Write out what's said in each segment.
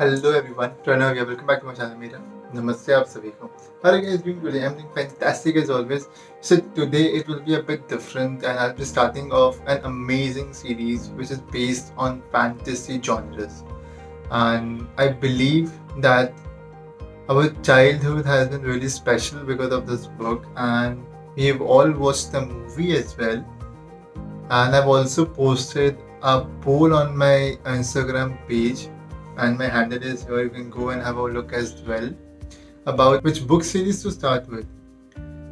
Hello everyone, Pranav here. Welcome back to my channel. मेरा Namaste आप सभी को. How are you guys doing today? I'm doing fantastic as always. So today it will be a bit different and I'll be starting off an amazing series which is based on fantasy genres. And I believe that our childhood has been really special because of this book, and we've all watched the movie as well. And I've also posted a poll on my Instagram page, and my handle is here. You can go and have a look as well about which book series to start with.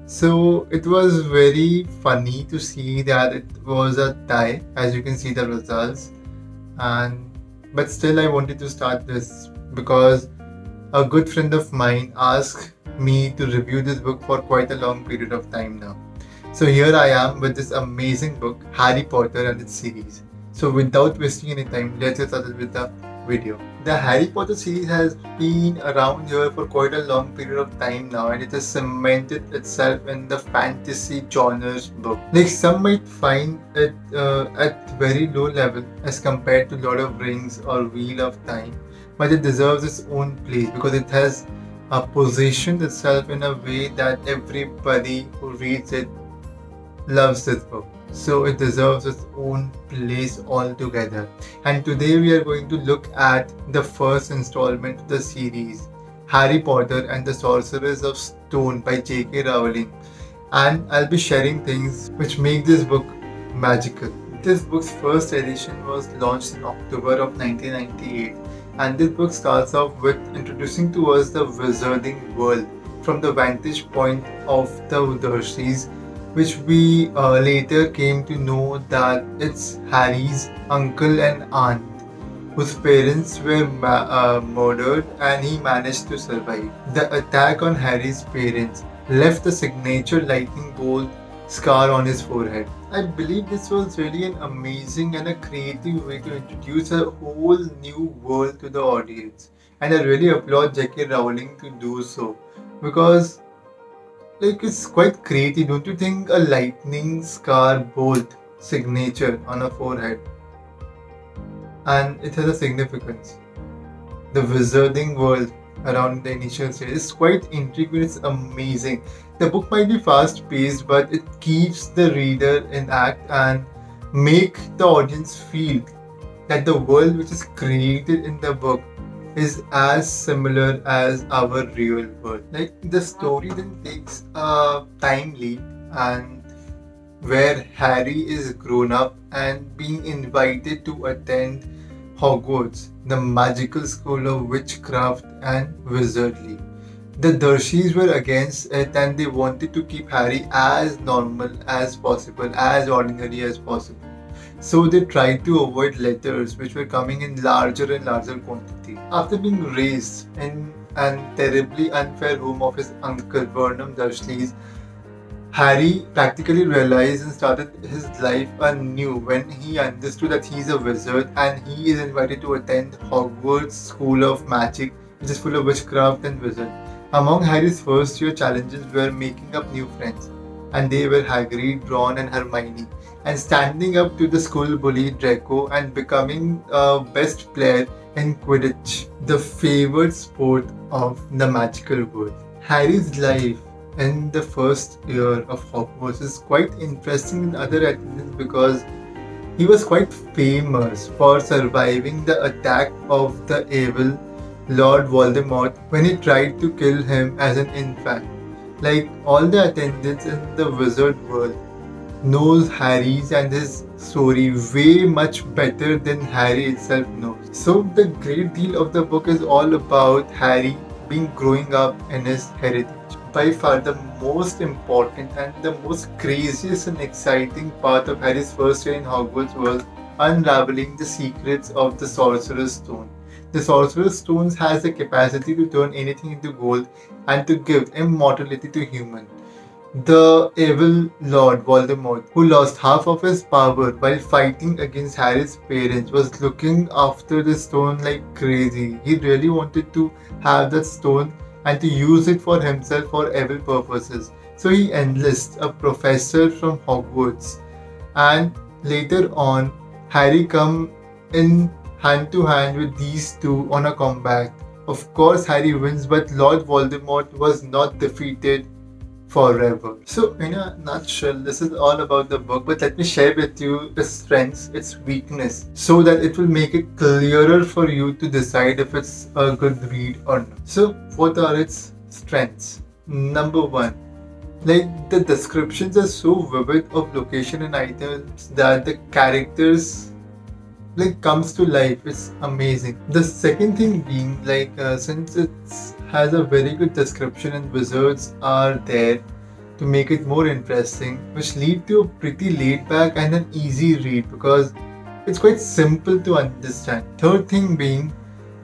So it was very funny to see that it was a tie, as you can see the results, but still I wanted to start this because a good friend of mine asked me to review this book for quite a long period of time now. So here I am with this amazing book, Harry Potter and its series. So without wasting any time, let's get started with the video. The Harry Potter series has been around here for quite a long period of time now, and it has cemented itself in the fantasy genre's book. Like, some might find it at very low level as compared to Lord of Rings or Wheel of Time, but it deserves its own place because it has positioned itself in a way that everybody who reads it loves this book. So it deserves its own place altogether. And today we are going to look at the first installment of the series, Harry Potter and the Sorcerer of Stone by J.K. Rowling. And I'll be sharing things which make this book magical. This book's first edition was launched in October of 1998, and this book starts off with introducing to us the wizarding world from the vantage point of the Dursleys, which we later came to know that it's Harry's uncle and aunt, whose parents were murdered and he managed to survive. The attack on Harry's parents left a signature lightning bolt scar on his forehead. I believe this was really an amazing and a creative way to introduce a whole new world to the audience, and I really applaud J.K. Rowling to do so, because it's quite creative, don't you think? A lightning scar bolt signature on a forehead, and it has a significance. The wizarding world around the initial series is quite intriguing. It's amazing. The book might be fast paced, but it keeps the reader in act and make the audience feel that the world which is created in the book is as similar as our real world. Like, the story then takes a time leap, and where Harry is grown up and being invited to attend Hogwarts, the magical school of witchcraft and wizardry. The Dursleys were against it, and they wanted to keep Harry as normal as possible, as ordinary as possible. So they tried to avoid letters which were coming in larger and larger quantity. After being raised in an terribly unfair home of his uncle Vernon Dursley's, Harry practically realized and started his life anew when he understood that he is a wizard and he is invited to attend Hogwarts School of Magic, which is full of witchcraft and wizard. Among Harry's first year challenges were making up new friends, and they were Hagrid, Ron and Hermione, and standing up to the school bully Draco and becoming a best player in Quidditch, the favored sport of the magical world. Harry's life in the first year of Hogwarts is quite interesting in other attendants because he was quite famous for surviving the attack of the evil Lord Voldemort when he tried to kill him as an infant. Like, all the attendants in the wizard world knows Harry's and his story way much better than Harry itself knows. So the great deal of the book is all about Harry growing up in his heritage. By far the most important and the most craziest and exciting part of Harry's first year in Hogwarts was unraveling the secrets of the Sorcerer's Stone. The Sorcerer's Stone has the capacity to turn anything into gold and to give immortality to humans. The evil Lord Voldemort, who lost half of his power while fighting against Harry's parents, was looking after the stone like crazy. He really wanted to have that stone and to use it for himself for evil purposes. So he enlists a professor from Hogwarts, and later on Harry come in hand to hand with these two on a combat. Of course, Harry wins, but Lord Voldemort was not defeated forever. So, in a nutshell, this is all about the book, but let me share with you its strengths, its weakness, so that it will make it clearer for you to decide if it's a good read or not. So, what are its strengths? Number one, like the descriptions are so vivid of location and items that the characters like comes to life. It's amazing. The second thing being like since it has a very good description and wizards are there to make it more interesting, which lead to a pretty laid back and an easy read because it's quite simple to understand. Third thing being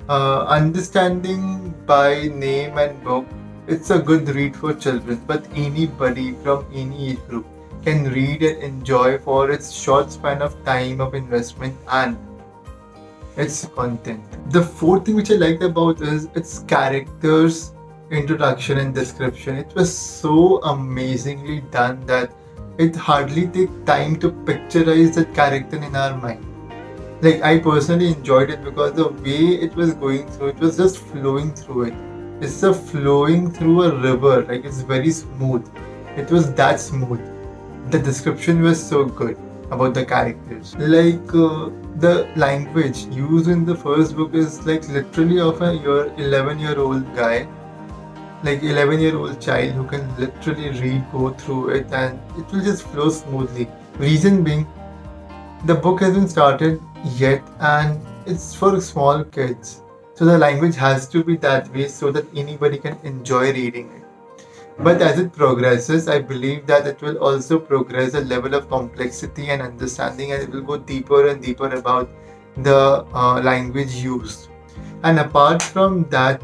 understanding by name and book. It's a good read for children, but anybody from any age group can read and enjoy for its short span of time of investment and its content. The fourth thing which I liked about is its characters, introduction and description. It was so amazingly done that it hardly takes time to picturize that character in our mind. Like I personally enjoyed it because the way it was going through, it was just flowing through it. It's a flowing through a river, like it's very smooth. It was that smooth. The description was so good about the characters. Like the language used in the first book is like literally of a 11-year-old guy, like 11-year-old child who can literally read, go through it and it will just flow smoothly. Reason being, the book hasn't started yet and it's for small kids. So the language has to be that way so that anybody can enjoy reading it. But as it progresses, I believe that it will also progress a level of complexity and understanding, and it will go deeper and deeper about the language used. And apart from that,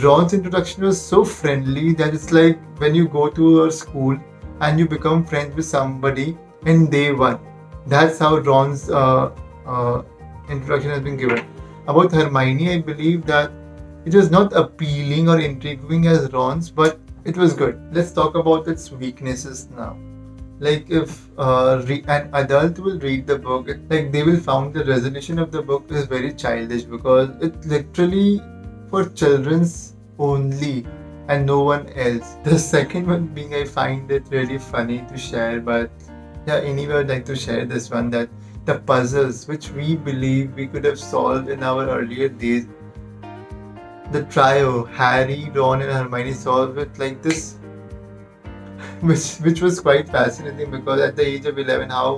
Ron's introduction was so friendly that it's like when you go to a school and you become friends with somebody in day one. That's how Ron's introduction has been given. About Hermione, I believe that it was not appealing or intriguing as Ron's, but it was good. Let's talk about its weaknesses now. Like if an adult will read the book, like they will find the resolution of the book is very childish because it's literally for children's only and no one else. The second one being I find it really funny to share, but yeah, anyway I'd like to share this one, that the puzzles which we believe we could have solved in our earlier days, the trio, Harry, Ron and Hermione solved it like this, which was quite fascinating because at the age of 11, how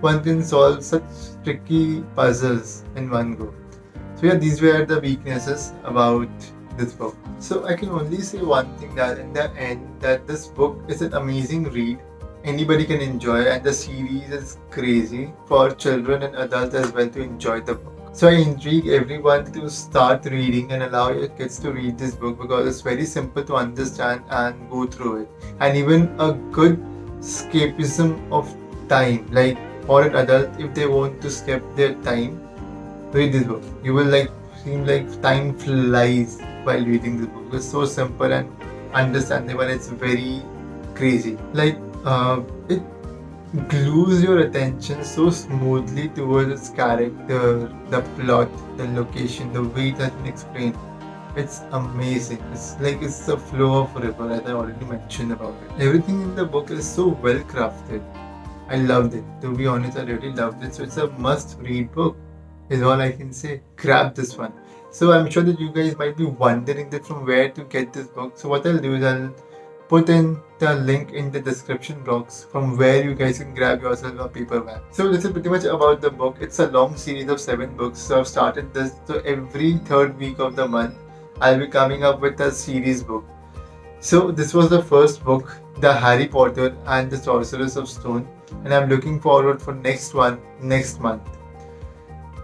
one can solve such tricky puzzles in one go. So yeah, these were the weaknesses about this book. So I can only say one thing, that in the end, that this book is an amazing read. Anybody can enjoy, and the series is crazy for children and adults as well to enjoy the book. So I intrigue everyone to start reading and allow your kids to read this book because it's very simple to understand and go through it, and even a good escapism of time. Like for an adult, if they want to skip their time, read this book. You will like seem like time flies while reading this book. It's so simple and understandable. It's very crazy. Like it glues your attention so smoothly towards its character, the plot, the location, the way it has been explained. It's amazing. It's like it's the flow of a river, as I already mentioned about it. Everything in the book is so well crafted. I loved it. To be honest, I really loved it. So it's a must-read book, is all I can say. Grab this one. So I'm sure that you guys might be wondering that from where to get this book. So what I'll do is I'll put in the link in the description box from where you guys can grab yourself a paperback. So this is pretty much about the book. It's a long series of 7 books. So I've started this. So every third week of the month, I'll be coming up with a series book. So this was the first book, The Harry Potter and the Sorcerers of Stone. And I'm looking forward for next one next month.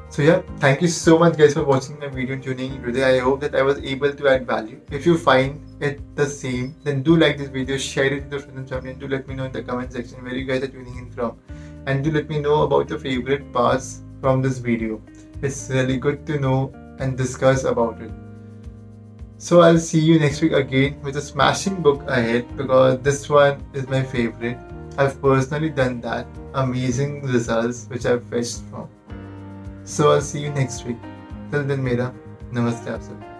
So yeah, thank you so much guys for watching my video and tuning in today. I hope that I was able to add value. If you find it the same, then do like this video, share it with your friends and family, and do let me know in the comment section where you guys are tuning in from. And do let me know about your favorite parts from this video. It's really good to know and discuss about it. So I'll see you next week again with a smashing book ahead, because this one is my favorite. I've personally done that. Amazing results which I've fetched from. So I'll see you next week. Till then मेरा नमस्ते आप सभी.